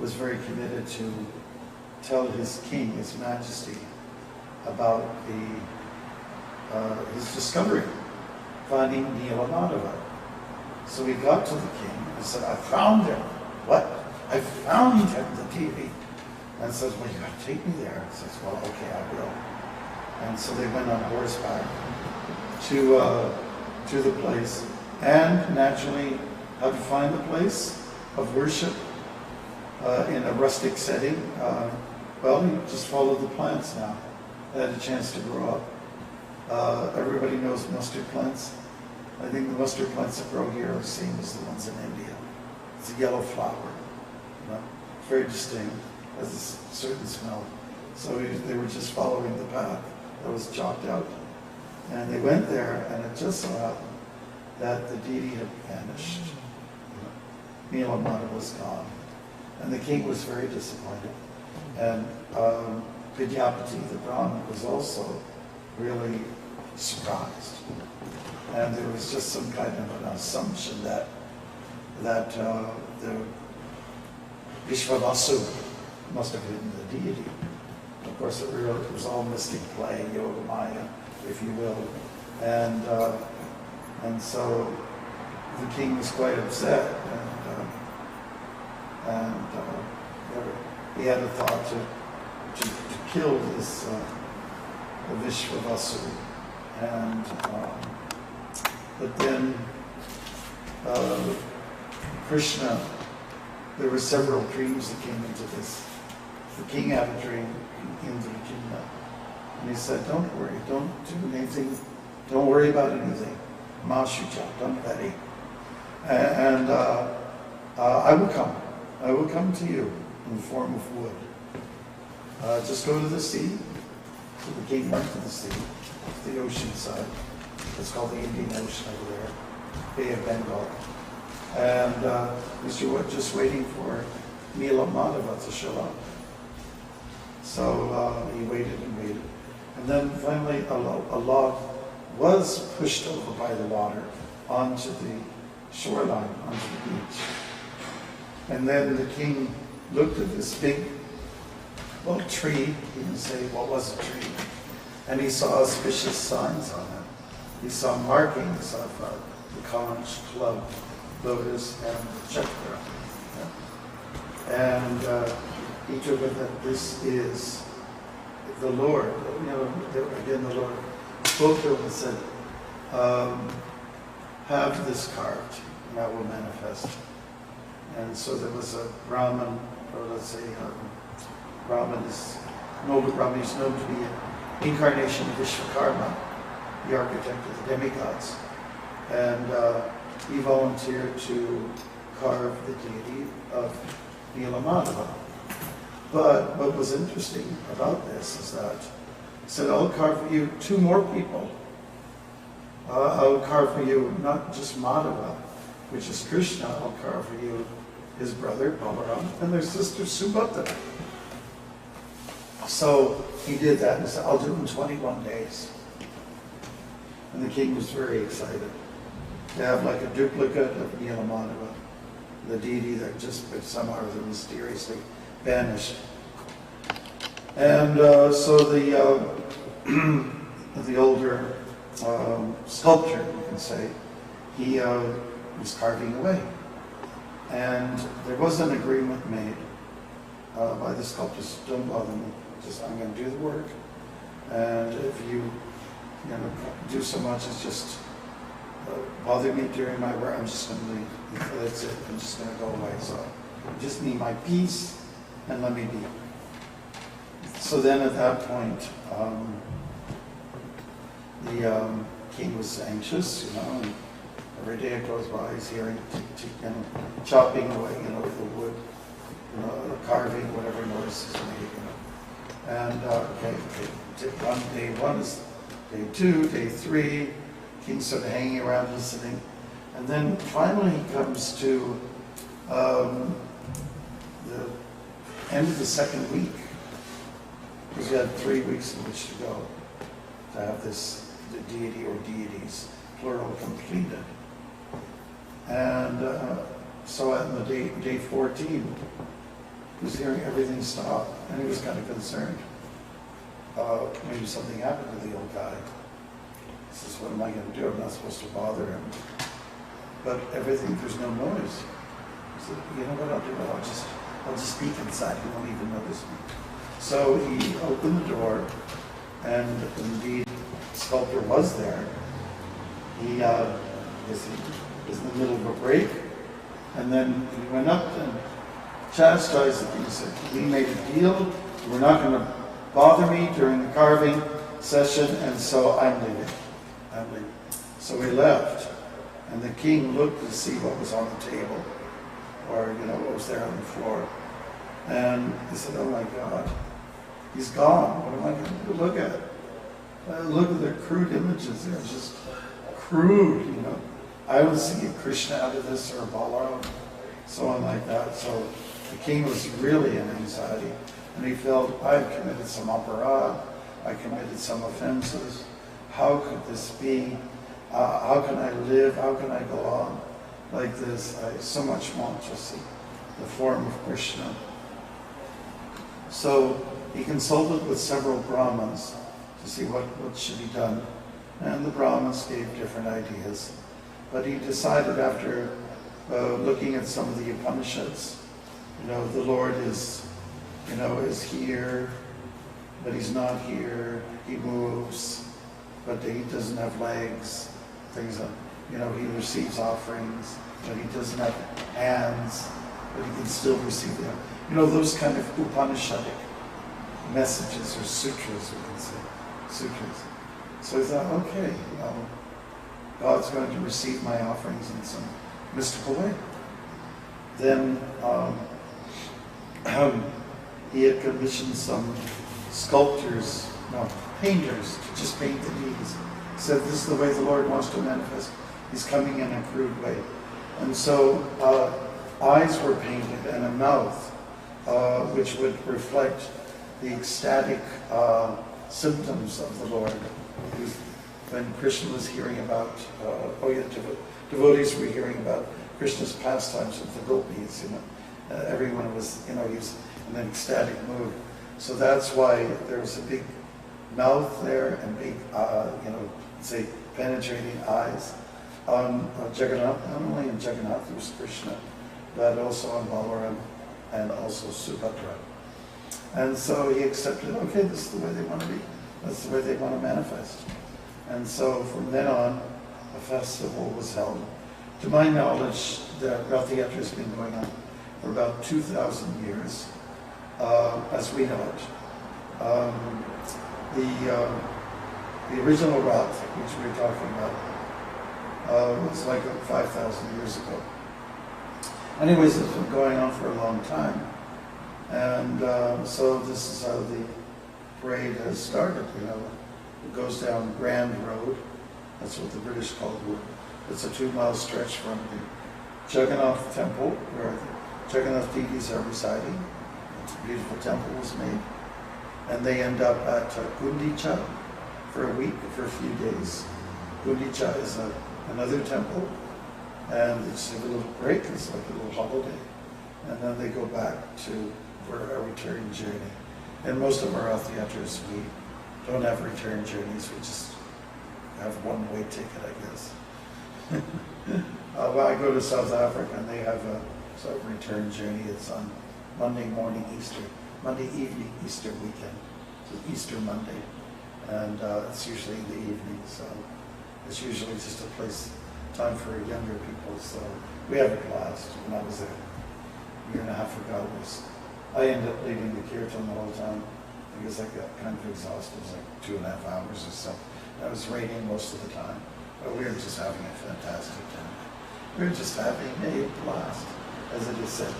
was very committed to tell his king, his majesty, about his discovery, finding Nila Madhava. So he got to the king and said, I found him. What? I found him, the deity. And says, well, you got to take me there. He says, well, okay, I will. And so they went on horseback to the place, and naturally how to find the place of worship in a rustic setting. Well, you just follow the plants now. They had a chance to grow up. Everybody knows mustard plants. I think the mustard plants that grow here are the same as the ones in India. It's a yellow flower, very distinct, has a certain smell. So they were just following the path that was chalked out. And they went there, and it just so happened that the deity had vanished. Nila Madhava was gone. And the king was very disappointed. And Vidyapati, the Brahmin, was also really surprised. And there was just some kind of an assumption that the Vishwavasu must have been the deity. Of course, it was all mystic play, Yoga Maya, if you will. And so the king was quite upset, and he had a thought to kill this Vishwavasu. And but then Krishna, there were several dreams that came into this. The king had a dream in Indra, and he said, don't worry, don't do anything, don't worry about anything. Ma Shuja, don't worry. And I will come to you in the form of wood. Just go to the sea. So the king went to the sea, to the ocean side. It's called the Indian Ocean over there, Bay of Bengal. And he's just waiting for Nila Madhava to show up. So he waited and waited. And then finally a log was pushed over by the water onto the shoreline, onto the beach. And then the king looked at this big little tree. He didn't say what was a tree. And he saw auspicious signs on it. He saw markings of the conch, club, lotus, and chakra. And he took it that this is the Lord. Again, the Lord spoke to him and said, have this carved, and I will manifest. And so there was a Brahmin, or let's say Brahmin is known to be an incarnation of Vishwakarma, the architect of the demigods. And he volunteered to carve the deity of Nila Madhava. But what was interesting about this is that he said, I'll carve for you two more people. I'll carve for you not just Madhava, which is Krishna, I'll carve for you his brother Balaram and their sister Subhadra. So he did that and said, I'll do it in 21 days. And the king was very excited to have like a duplicate of Nila Madhava, the deity that just somehow or other mysteriously vanished. And so the older sculptor, you can say, he was carving away. And there was an agreement made by the sculptors, don't bother me, just I'm going to do the work. And if you do so much as just bother me during my work, I'm just going to leave. That's it, I'm just going to go away. So I just need my peace and let me be. So then at that point, the king was anxious, and every day it goes by, he's hearing chopping away, the wood, carving, whatever noise is made, And day one is day two, day three, king's sort of hanging around listening. And then finally he comes to the end of the second week, because we had 3 weeks in which to go to have this deity or deities, plural, completed. And so on the day 14, He was hearing everything stop, and he was kind of concerned. Maybe something happened to the old guy. He says, what am I going to do? I'm not supposed to bother him. But everything, there's no noise. He said, you know what I'll do? I'll just peek inside. He won't even notice me. So he opened the door, and indeed, the sculptor was there. He was in the middle of a break, and then he went up and chastised the king. He said, we made a deal. We're not going to bother me during the carving session, and so I'm leaving. So he left, and the king looked to see what was on the table, or what was there on the floor, and he said, "Oh my God, he's gone. What am I going to look at? Look at the crude images. They're just crude. I don't see a Krishna out of this or a Balaram, so on like that." So the king was really in anxiety. And he felt, I've committed some aparad, I committed some offenses. How could this be? How can I live? How can I go on like this? I so much want to see the form of Krishna. So he consulted with several Brahmins to see what should be done. And the Brahmins gave different ideas. But he decided after looking at some of the Upanishads, the Lord is here, but he's not here. He moves, but he doesn't have legs. Things like, he receives offerings, but he doesn't have hands, but he can still receive them. Those kind of Upanishadic messages or sutras, we can say, sutras. So he thought, okay, God's going to receive my offerings in some mystical way. Then he had commissioned some painters to just paint the deities. He said, this is the way the Lord wants to manifest. He's coming in a crude way. And so eyes were painted and a mouth, which would reflect the ecstatic symptoms of the Lord. When Krishna was hearing about, devotees were hearing about Krishna's pastimes with the gopis, everyone was, he was in an ecstatic mood. So that's why there was a big mouth there and big, say, penetrating eyes on Jagannath. Not only in Jagannath, there was Krishna, but also on Balaram and also Subhadra. And so he accepted, okay, this is the way they want to be. That's the way they want to manifest. And so from then on, a festival was held. To my knowledge, the Rath Yatra has been going on for about 2,000 years, as we know it. The original Rath, which we were talking about, was like 5,000 years ago. Anyways, it's been going on for a long time. And so this is how the parade has started, It goes down Grand Road. That's what the British called it. It's a 2-mile stretch from the Jagannath Temple, where the Jagannath deities are residing. It's a beautiful temple was made. And they end up at Gundicha for a week, for a few days. Gundicha is another temple, and they just have a little break. It's like a little holiday. And then they go back for a return journey. And most of our Rath Yatras, we don't have return journeys. We just have one-way ticket, I guess. Well, I go to South Africa, and they have a sort of return journey. It's on Monday morning Monday evening Easter weekend. So Easter Monday. And it's usually in the evening, so it's usually just a time for younger people. So we have a blast. When I was there a year and a half ago, I ended up leading the kirtan the whole time because I got kind of exhausted. It was like 2.5 hours or so. It was raining most of the time, but we were just having a fantastic time. We were just having a blast, as it is said.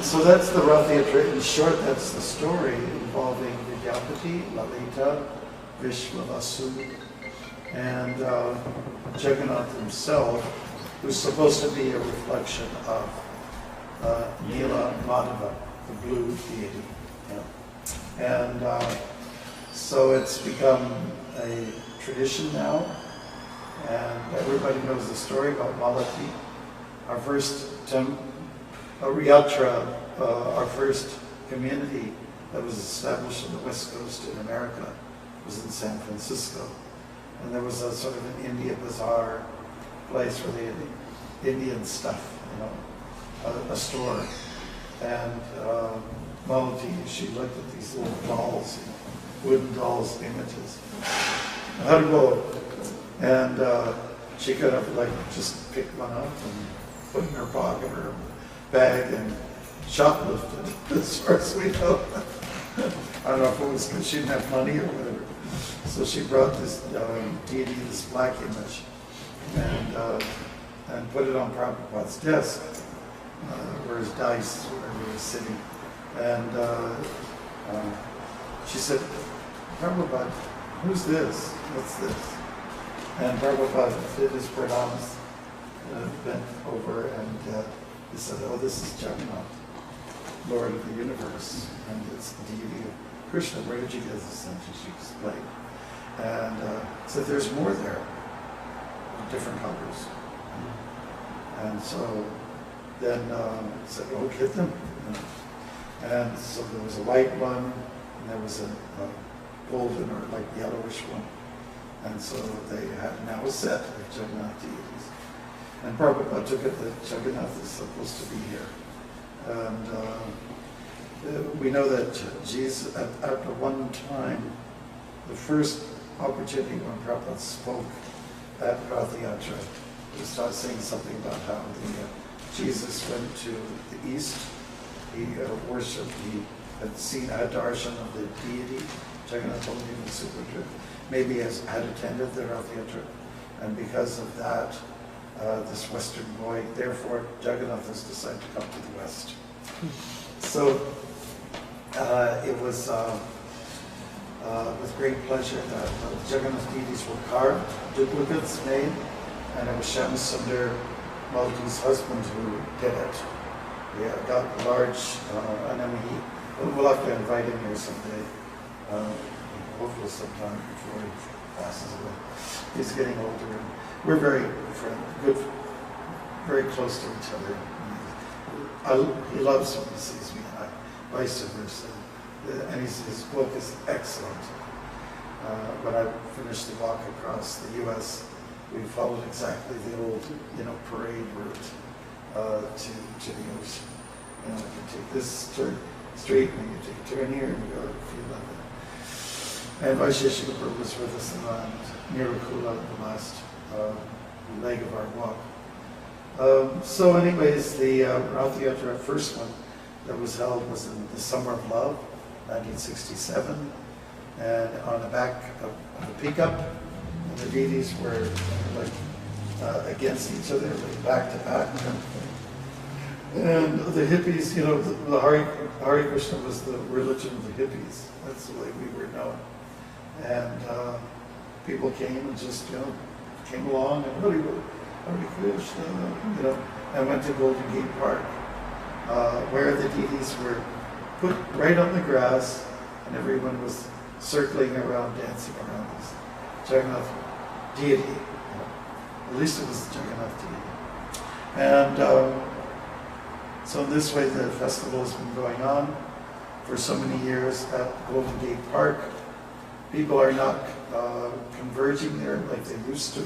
So that's the Rath Yatra. In short, that's the story involving Vidyapati, Lalita, Vishwavasu, and Jagannath himself, who's supposed to be a reflection of Nila Madhava, the blue deity. And so it's become a tradition now, and everybody knows the story about Malati. Our first Yatra, our first community that was established on the West Coast in America, was in San Francisco. And there was a sort of an India bazaar place where they had Indian stuff, a store. And Malati, she looked at these little dolls, wooden dolls, images. How to go? And she could have just picked one up and put it in her pocket or bag and shoplifted, as far as we know. I don't know if it was because she didn't have money or whatever. So she brought this deity, this black image, and put it on Prabhupada's desk, where his dice, where he was sitting. And she said, Prabhupada, who's this? What's this? And Prabhupada did his pranams, bent over, and he said, oh, this is Jagannath, Lord of the universe, and it's the deity of Krishna. Where did you get this? And she explained. And said, there's more there, different colors. And so then said, oh, get them. And so there was a white one, and there was a golden or like yellowish one. And so they had now a set of Jagannath deities. And Prabhupada took it that Jagannath is supposed to be here. And we know that Jesus, at one time, the first opportunity when Prabhupada spoke at Rath Yatra, he started saying something about how Jesus went to the east. He worshipped, he had seen a darshan of the deity, Jagannath Baladev and Subhadra. Maybe had attended the Rath Yatra, and because of that, this Western boy, therefore Jagannath has decided to come to the West. So it was with great pleasure that the Jagannath deities were carved, duplicates made, and it was Shyamsundar Malati's husband who did it. He got large, and I mean, we'll have to invite him here someday, hopefully sometime before he passes away. He's getting older, and we're very good, very close to each other. He loves when he sees me, and vice versa. And his book is excellent. When I finished the walk across the U.S., we followed exactly the old, parade route to the ocean. You take this turn straight, and you take a turn here, and you go a few like that. And Vaisheshika was with us around Nirakula, the last leg of our walk. So anyways, the Rath Yatra first one that was held was in the Summer of Love, 1967, and on the back of a pickup, and the deities were against each other, back to back. And the hippies, the Hare Krishna was the religion of the hippies. That's the way we were known. And people came and just, came along and Hare Krishna, and went to Golden Gate Park, where the deities were put right on the grass, and everyone was circling around, dancing around this Jagannath deity. At least it was the Jagannath deity. And so in this way, the festival has been going on for so many years at Golden Gate Park. People are not converging there like they used to,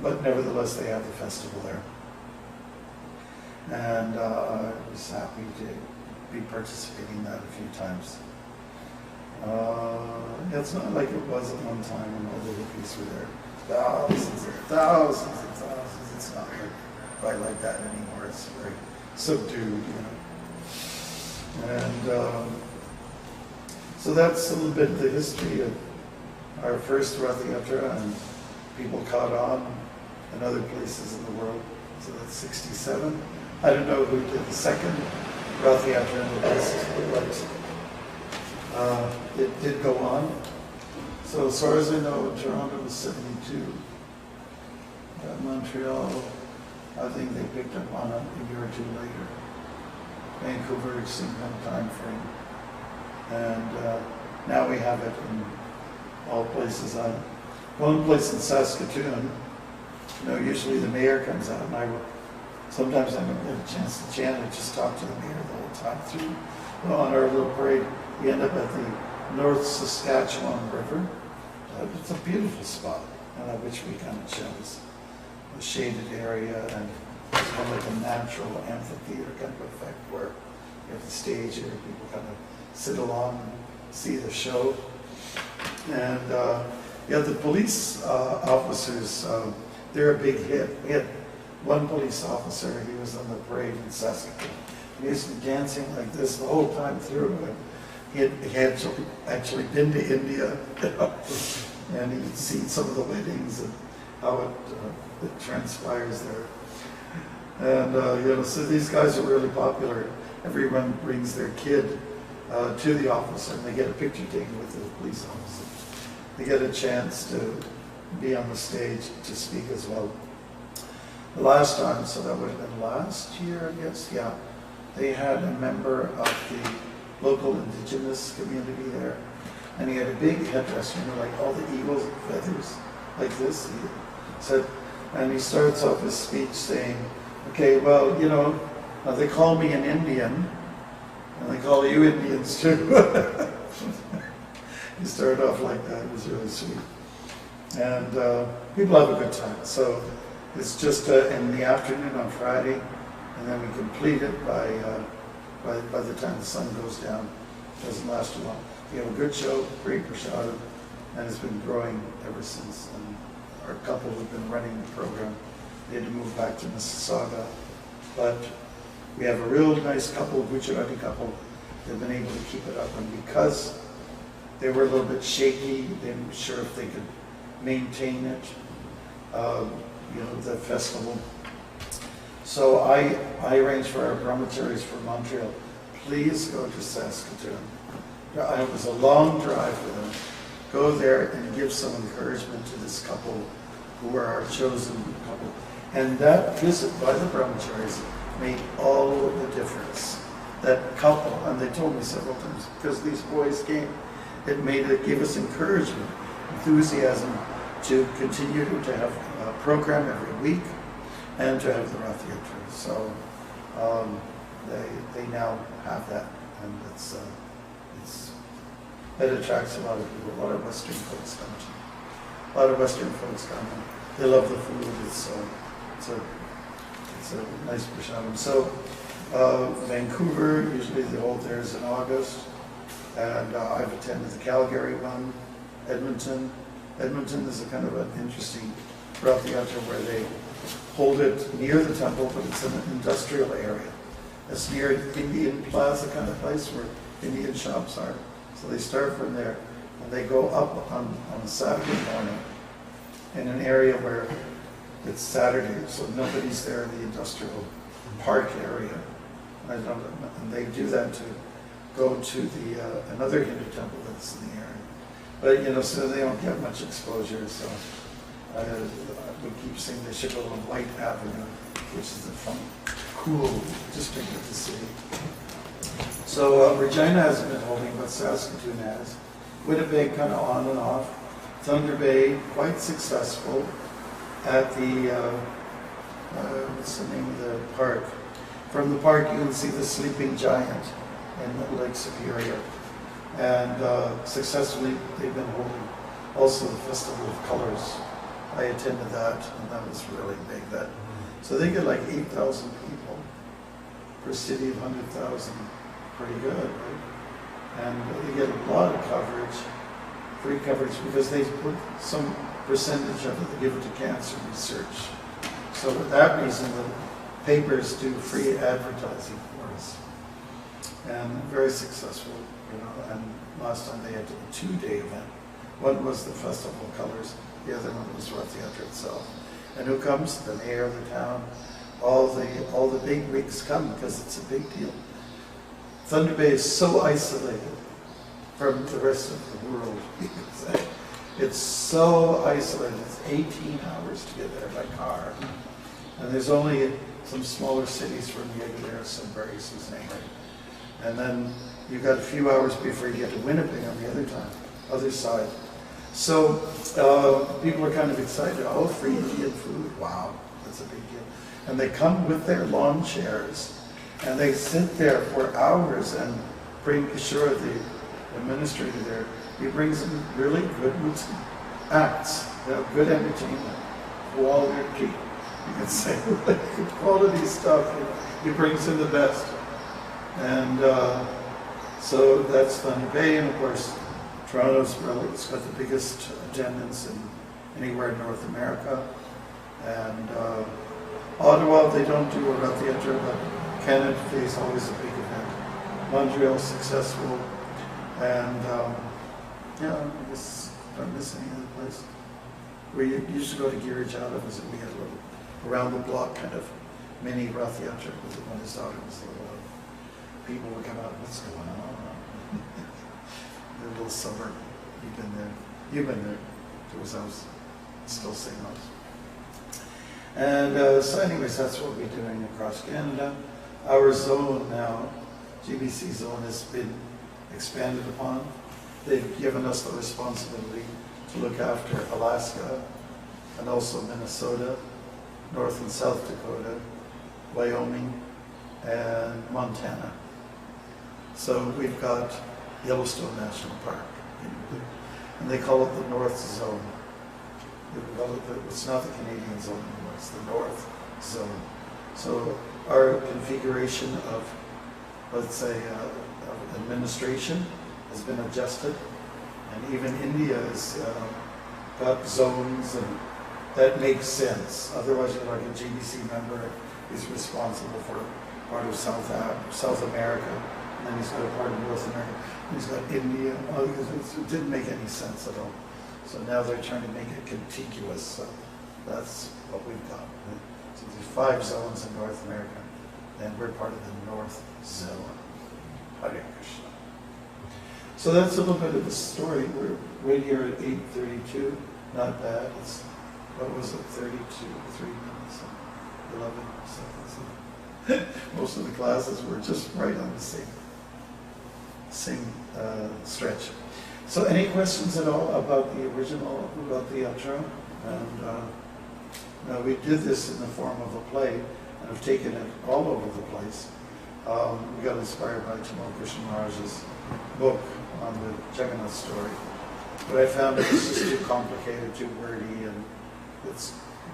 but nevertheless, they have the festival there. And I was happy to be participating in that a few times. It's not like it was at one time when all the hippies were there. Thousands and thousands and thousands. It's not quite like that anymore. It's very subdued, And so that's a little bit of the history of our first Rath Yatra, and people caught on in other places in the world. So that's 67. I don't know who did the second Rath Yatra in the places, but it did go on. So as far as I know, Toronto was 72. Montreal, I think they picked up on it a year or two later. Vancouver, same kind of time frame. And now we have it in all places. One place in Saskatoon, usually the mayor comes out, and sometimes I don't get a chance to chant. I just talk to the mayor the whole time through. Well, on our little parade, we end up at the North Saskatchewan River. It's a beautiful spot, which we kind of chose. A shaded area, and it's kind of like a natural amphitheater kind of effect where you have the stage here, people kind of sit along and see the show. And yeah, the police officers, they're a big hit. We had one police officer, he was on the parade in Saskatoon. He used to be dancing like this the whole time through. And he had actually been to India, and he'd seen some of the weddings and how it transpires there. And you know, so these guys are really popular. Everyone brings their kid to the officer, and they get a picture taken with the police officer. They get a chance to be on the stage to speak as well. The last time, so that would have been last year, I guess, yeah, they had a member of the local indigenous community there, and he had a big headdress, you know, like all the eagle's feathers, like this. He said, and he starts off his speech saying, okay, well, you know, they call me an Indian, and they call you Indians too. He started off like that. It was really sweet. And people have a good time. So it's just in the afternoon on Friday, and then we complete it by the time the sun goes down. It doesn't last too long. We have a good show, great prashadam, and it's been growing ever since. And our couple who've been running the program, they had to move back to Mississauga, but we have a real nice couple, Gujarati couple. They've been able to keep it up, and because they were a little bit shaky, they weren't sure if they could maintain it, you know, the festival. So I arranged for our brahmacharis from Montreal, please go to Saskatoon. It was a long drive for them. Go there and give some encouragement to this couple who were our chosen couple. And that visit by the brahmacharis made all the difference. That couple, and they told me several times, because these boys came, it gave us encouragement, enthusiasm to continue to have a program every week and to have the Rath Yatra. So they now have that, and it attracts a lot of people. A lot of Western folks come to. A lot of Western folks come. They love the food. It's a nice prashadam. So Vancouver, usually they hold theirs in August. And I've attended the Calgary one, Edmonton. Edmonton is a kind of an interesting Rath Yatra where they hold it near the temple, but it's in an industrial area. It's near Indian Plaza kind of place where Indian shops are. So they start from there, and they go up on a Saturday morning in an area where it's Saturday, so nobody's there in the industrial park area. And they do that to go to the another Hindu temple that's in the area. But you know, so they don't get much exposure. So we keep saying they should go on White Avenue, which is the fun, cool district of the city. So Regina hasn't been holding, but Saskatoon has. Winnipeg kind of on and off. Thunder Bay, quite successful at the, what's the name of the park? From the park you can see the sleeping giant in Lake Superior. And successfully they've been holding also the Festival of Colors. I attended that, and that was really big. So they get like 8,000 people per city of 100,000. Pretty good, right? And they get a lot of coverage, free coverage, because they put some percentage of it, they give it to cancer research. So for that reason, the papers do free advertising for us. And very successful, you know. And last time they had a 2-day event. One was the Festival of Colors, the other one was Rath Yatra itself. And who comes? The mayor of the town. All the big wigs come because it's a big deal. Thunder Bay is so isolated from the rest of the world. It's so isolated. It's 18 hours to get there by car. And there's only some smaller cities from here to there, Sunbury, Sault and then you've got a few hours before you get to Winnipeg on the other side. So people are kind of excited. Oh, free Indian food. Wow, that's a big deal. And they come with their lawn chairs, and they sit there for hours and bring, sure, the administrator there, he brings them really good acts, good entertainment, quality, you can say, like quality stuff. He brings in the best. And so that's Thunder Bay, and of course, Toronto's really, it's got the biggest attendance in anywhere in North America. And Ottawa, they don't do a theatre, but Canada Day is always a big event. Montreal's successful, and yeah, I guess I don't miss any other place. We used to go to Geary Jada, we had a little around the block kind of mini Rath Theatre when his daughter was little. People would come out, what's going on? The little suburb. You've been there. You've been there to his house. Still same house. And so anyways, that's what we're doing across Canada. Our zone now, GBC zone, has been expanded upon. They've given us the responsibility to look after Alaska and also Minnesota, North and South Dakota, Wyoming, and Montana. So we've got Yellowstone National Park, and they call it the North Zone. It's not the Canadian zone anymore, it's the North Zone. So our configuration of, let's say, of administration has been adjusted, and even India has got zones, and that makes sense. Otherwise, you're like a GBC member is responsible for part of South America, and then he's got a part of North America, and he's got India. It didn't make any sense at all. So now they're trying to make it contiguous. So that's what we've got. So there's 5 zones in North America, and we're part of the North Zone. Hare Krishna. So that's a little bit of the story. We're right here at 8:32. Not bad. It's, what was it, 32, 3 minutes, 11 seconds. Most of the classes were just right on the same stretch. So any questions at all about the original, about the outro? And we did this in the form of a play, and have taken it all over the place. We got inspired by Hare Krishna Maharaj's book on the Jagannath story. But I found it was just too complicated, too wordy, and it's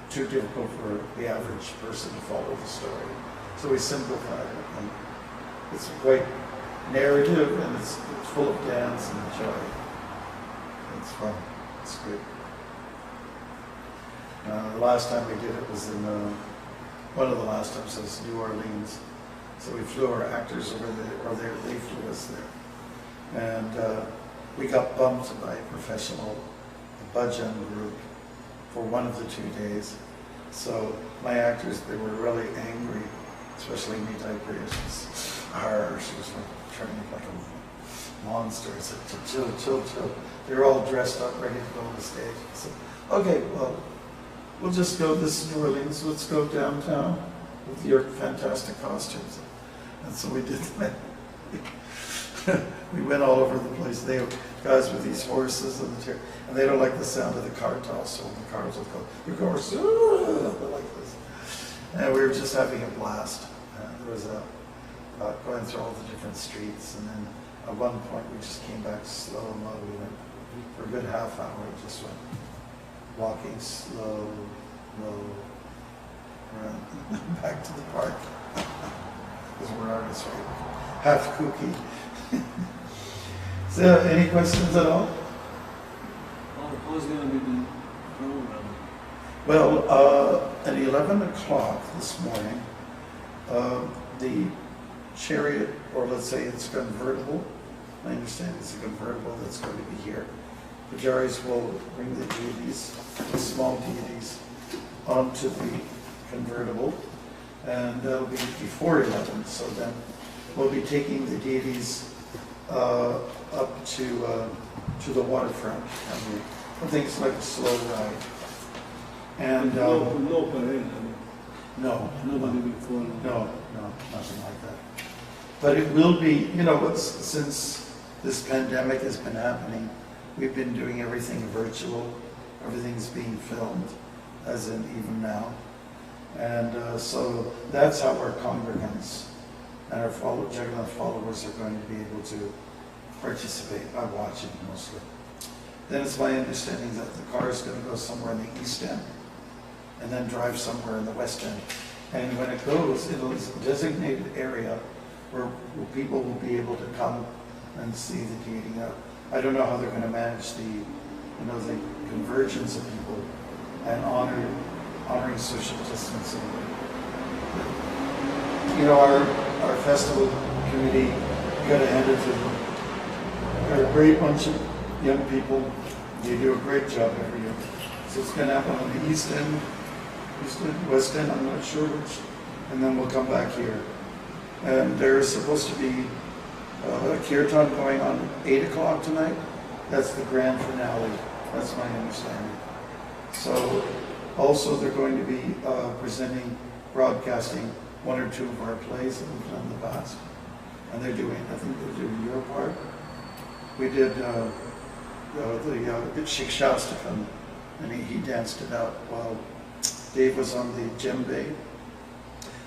too difficult for the average person to follow the story. So we simplified it, and it's quite narrative, and it's full of dance and joy. It's fun. It's good. The last time we did it was in, one of the last times was New Orleans. So we flew our actors over there, or they flew us there. And we got bumped by a professional bhajan group for one of the 2 days. So my actors, they were really angry, especially Nitai Priya. She was like turning like a monster. I said, chill. They're all dressed up, ready to go on the stage. I said, okay, well, we'll just go, this is New Orleans, let's go downtown with your fantastic costumes. And so we did that. We went all over the place. They guys with these horses and they don't like the sound of the car toss, so the cars will go, your horse, like this. And we were just having a blast. There was going through all the different streets, and then at one point we just came back slow-mo. We went for a good half hour, just went walking slow, back to the park. Because we're artists, right? Half kooky. So, any questions at all? How's going to be the program? Well, at 11 o'clock this morning, the chariot, or let's say it's convertible, I understand it's a convertible that's going to be here. Pujaris will bring the deities, the small deities, onto the convertible, and that'll be before 11. So then we'll be taking the deities up to the waterfront. I think it's like a slow ride. And no parade. No, Nobody before. No, nothing like that. But it will be, since this pandemic has been happening, we've been doing everything virtual. Everything's being filmed, as in even now. And so that's how our congregants and our Jagannath followers are going to be able to participate by watching mostly. Then it's my understanding that the car is going to go somewhere in the east end and then drive somewhere in the west end. And when it goes, it is a designated area where people will be able to come and see the deity. I don't know how they're going to manage the convergence of people and honoring social distancing. Our festival committee got to hand it to them. They're a great bunch of young people. They do a great job every year. So it's going to happen on the east end, west end, I'm not sure which, and then we'll come back here. And there's supposed to be a kirtan going on at 8 o'clock tonight. That's the grand finale. That's my understanding. So also they're going to be broadcasting one or two of our plays that we've done in the past. And I think they're doing your part. We did the Shikshastakam, and he danced it out while Dave was on the djembe,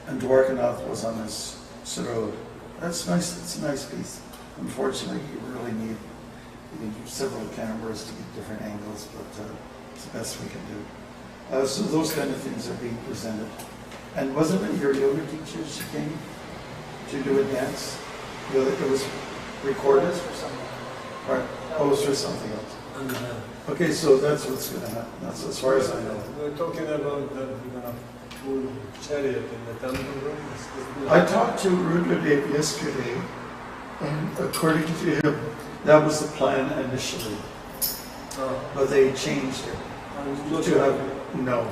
and Dwarkanath was on his sarod. That's nice. It's a nice piece. Unfortunately, you really need several cameras to get different angles, but it's the best we can do. So those kind of things are being presented. And wasn't it your yoga teacher she came to do a dance? It was recorded? Right. Oh, it was for something else. Okay, so that's what's going to happen. That's as far as I know. We're talking about that we're going to pull chariot in the temple room. I talked to Rudradev yesterday, and according to him, that was the plan initially. But they changed it to have no.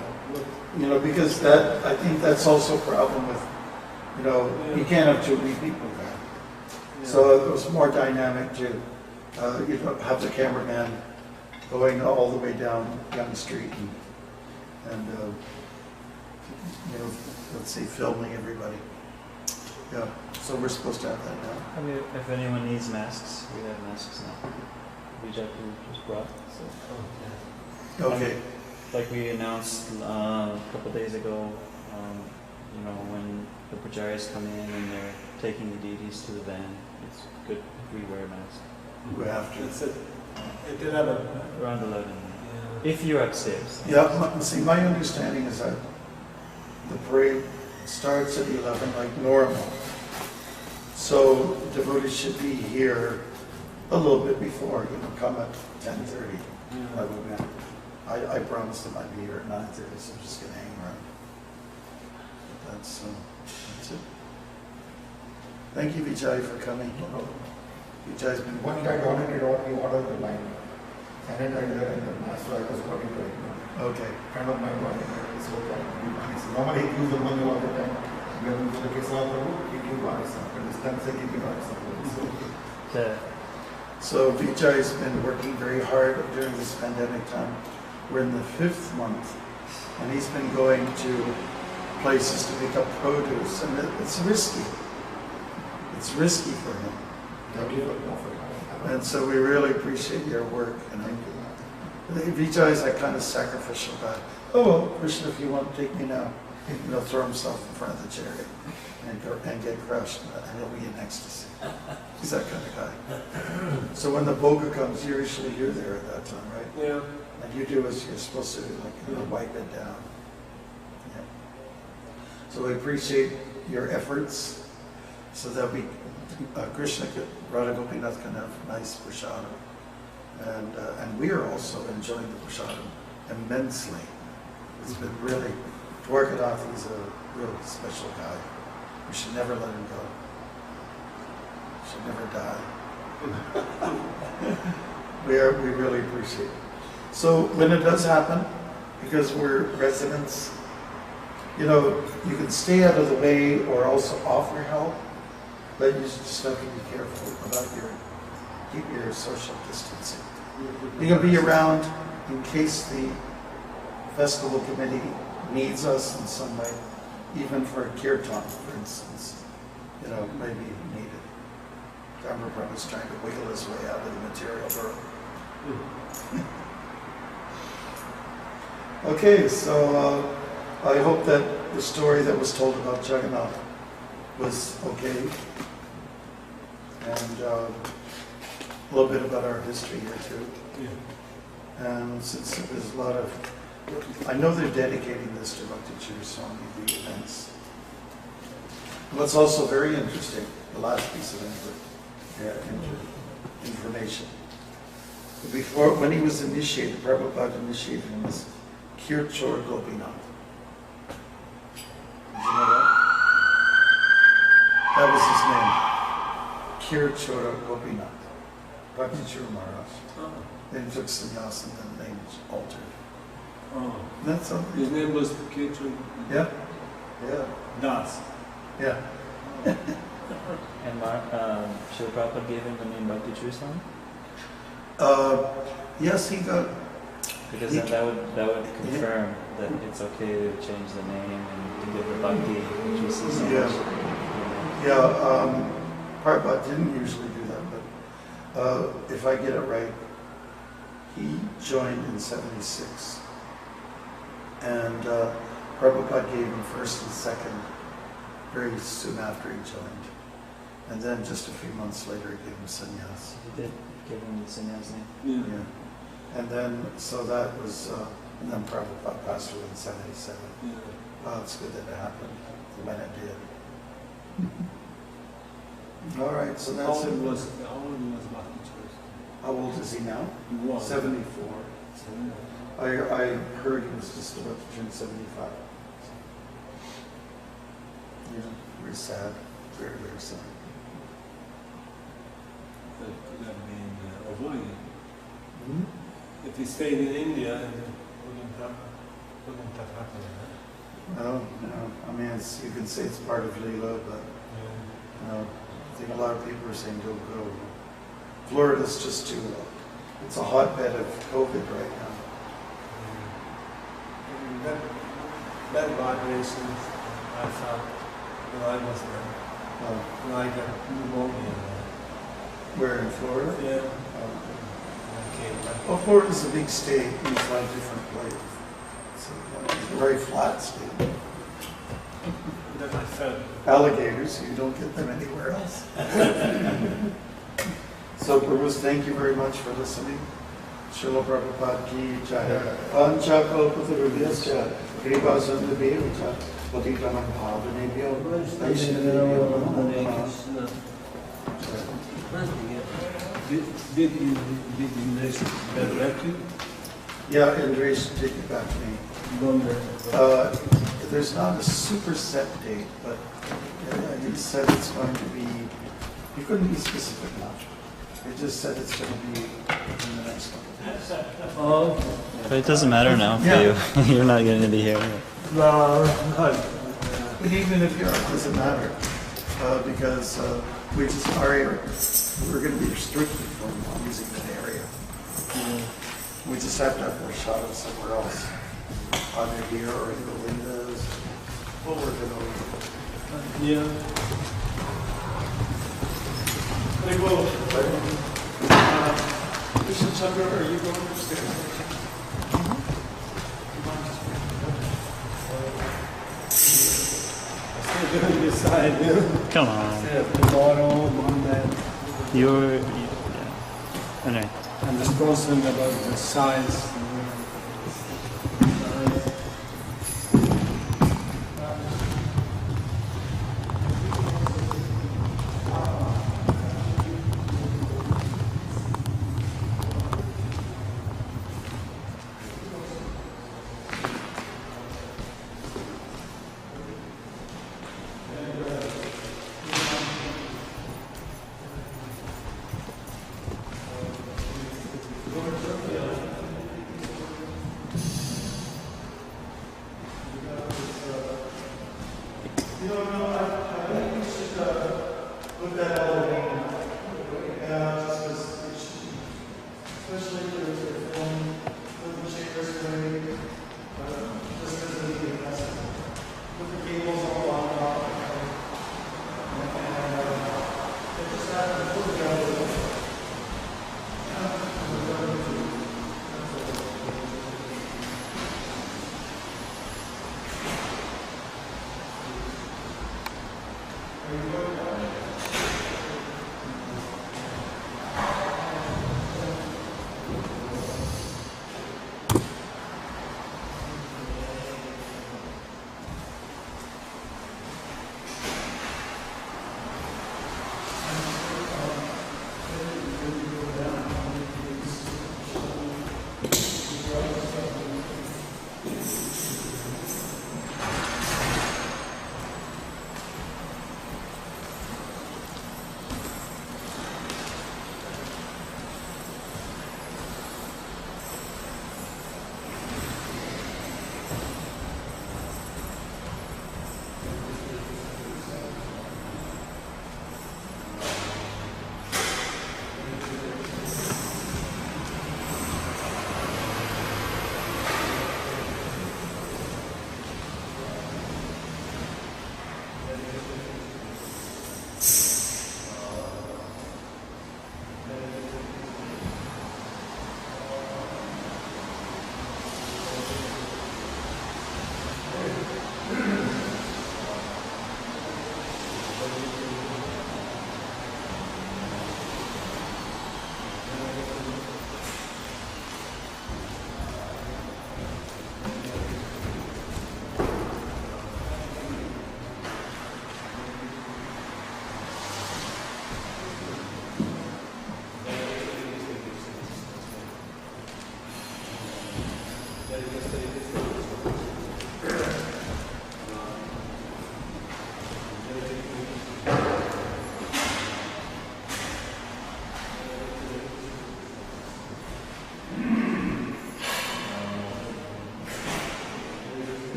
Because I think that's also a problem with, you can't have too many people there. Yeah. So it was more dynamic to, have the cameraman going all the way down Yonge Street and let's say filming everybody. Yeah, so we're supposed to have that now. I mean, if anyone needs masks, we have masks now. Vijay just brought. So. Okay. Like we announced a couple of days ago, when the pujaris come in and they're taking the deities to the van, it's good if we wear a mask. We have to. It's at 11. Around 11. Yeah. If you're upstairs. Yeah, see, my understanding is that the parade starts at 11 like normal. So devotees should be here a little bit before, come at 10:30. Yeah. I promised them I'd be here at 9:30, so I'm just going to hang around. But that's it. Thank you, Vijay, for coming. Vijay's been One time we ordered the line, sanitizer and the mask, so I was working right now. Okay. Friend of mine wanted it, so normally he gives the money all the time. We have to look at some, he gives us but this time he gives us. So Vijay's been working very hard during this pandemic time. We're in the 5th month, and he's been going to places to pick up produce, and it's risky. It's risky for him. And so we really appreciate your work. And Vijay is that kind of sacrificial guy. Oh, well, Krishna, if you want to take me now, throw himself in front of the chariot and get crushed, and he'll be in ecstasy. He's that kind of guy. So when the boga comes, you're there at that time, right? Yeah. And you do as you're supposed to do, wipe it down. Yeah. So we appreciate your efforts so that Krishna, Radha Gopinath can have nice prasadam. And we are also enjoying the prasadam immensely. It's been really, Dwarkanath is a real special guy. We should never let him go. Should never die. We really appreciate it. So when it does happen, because we're residents, you can stay out of the way or also offer help, but you just have to be careful about keep your social distancing. You can be around in case the festival committee needs us in some way, even for a kirtan, for instance, maybe needed. Dharma is trying to wiggle his way out of the material world. Okay, so I hope that the story that was told about Jagannath was okay. And a little bit about our history here too. Yeah. And since there's a lot of, I know they're dedicating this to Bhakti Swami, the events. What's also very interesting, the last piece of information. Before, when he was initiated, Prabhupada initiated him as Kirchor Gopinath. Did you know that? That was his name. Kirchor Gopinath. Bhakti Chura Maharaj. Oh. Then he took sannyas and then the name was altered. Oh. That's something. His name was Ketu Yeah. Yeah. Das. Yeah. And Srila Prabhupada gave him the name Bhakti Swami? Yes, he got. Because He- then that would confirm that it's okay to change the name and to give the Bhakti, which was so Yeah. much. Yeah. Prabhupada didn't usually do that, but if I get it right, he joined in '76, and Prabhupada gave him first and second very soon after he joined, and then just a few months later he gave him sannyas. He did give him the sannyas name. Yeah. Yeah. And then, so that was, and then Prabhupada passed away in '77. Yeah. Well, it's good that it happened when it did. All right, so How that's old it. was Bhakti Church? How old is he now? He was. 74. I heard he was just about to turn 75. Yeah, very sad. Very, very sad. That could have been avoided. Hmm? If he stayed in India, it wouldn't have happened. No, no. I mean, you can say it's part of Leela, but I think a lot of people are saying don't go. Florida's just too, it's a hotbed of COVID right now. That vibration, I felt when I was there, Oh, when I got pneumonia. where in Florida? Yeah. Oh, I came back. well, Florida's a big state, it's like different place. It's a very flat state. Then I felt Alligators, you don't get them anywhere else. So, Prabhus, thank you very much for listening. Srila Prabhupada ki jai. Pancha kalpatarubhyascha kripa sandhibheva patitanam bhavanebhyo vaishnavebhyo namo namaha. Did you direct you? Yeah, Andres did get back to me. There's not a super set date, but he said it's going to be, he couldn't be specific enough. He just said it's going to be in the next couple of days. Oh, But it doesn't matter now for Yeah. you. You're not going to be here. no. But even if you are, it doesn't matter, because we just are, we're going to be restricted from using that area. We just have to have more shadows somewhere else, either here or in the windows. We'll work it over. Yeah. They will. Mr. Chandra, are you going upstairs? Still doing this side, yeah. Come on. Tomorrow, Monday. You're. Yeah. Anyway. I'm just concerned about the size.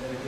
Hare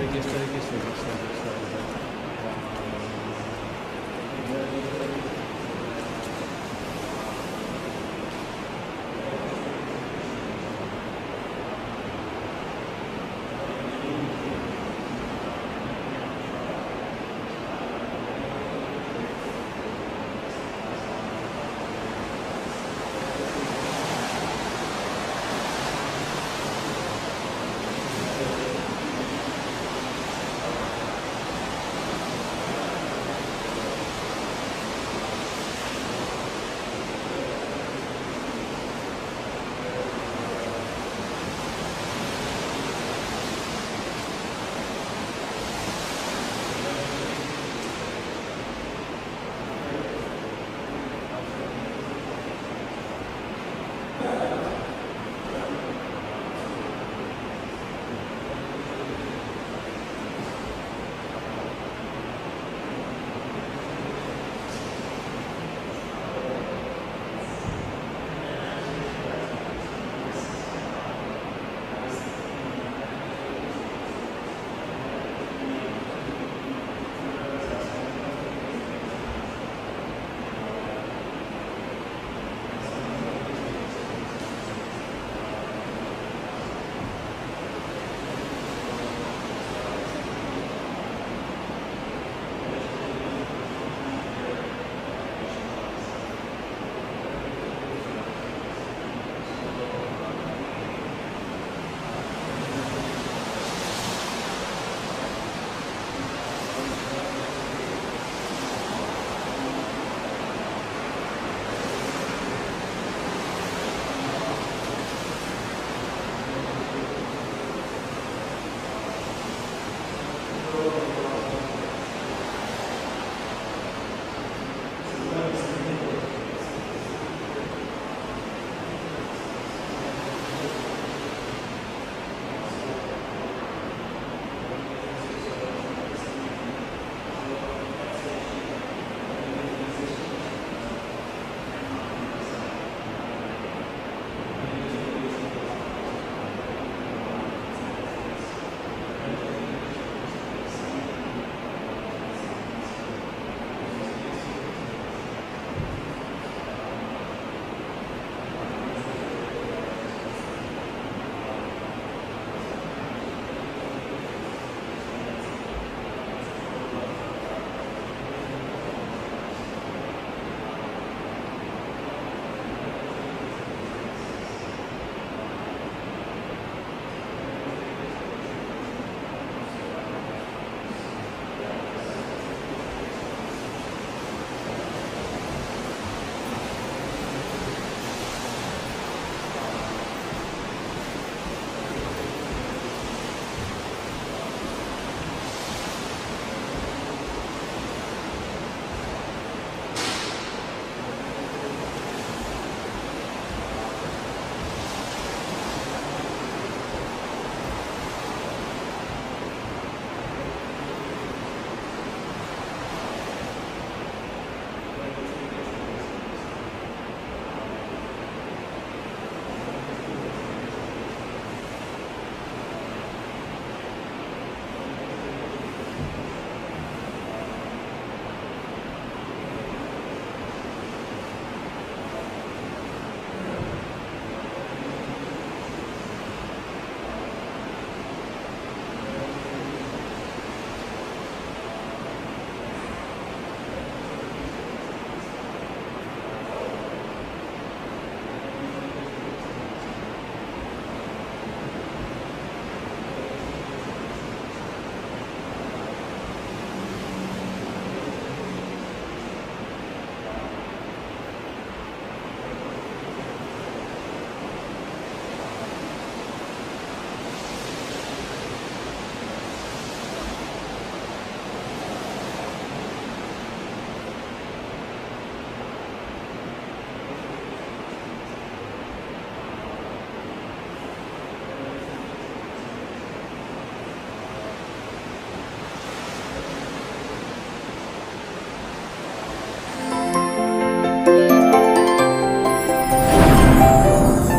Krishna, Hare Krishna, Krishna Krishna.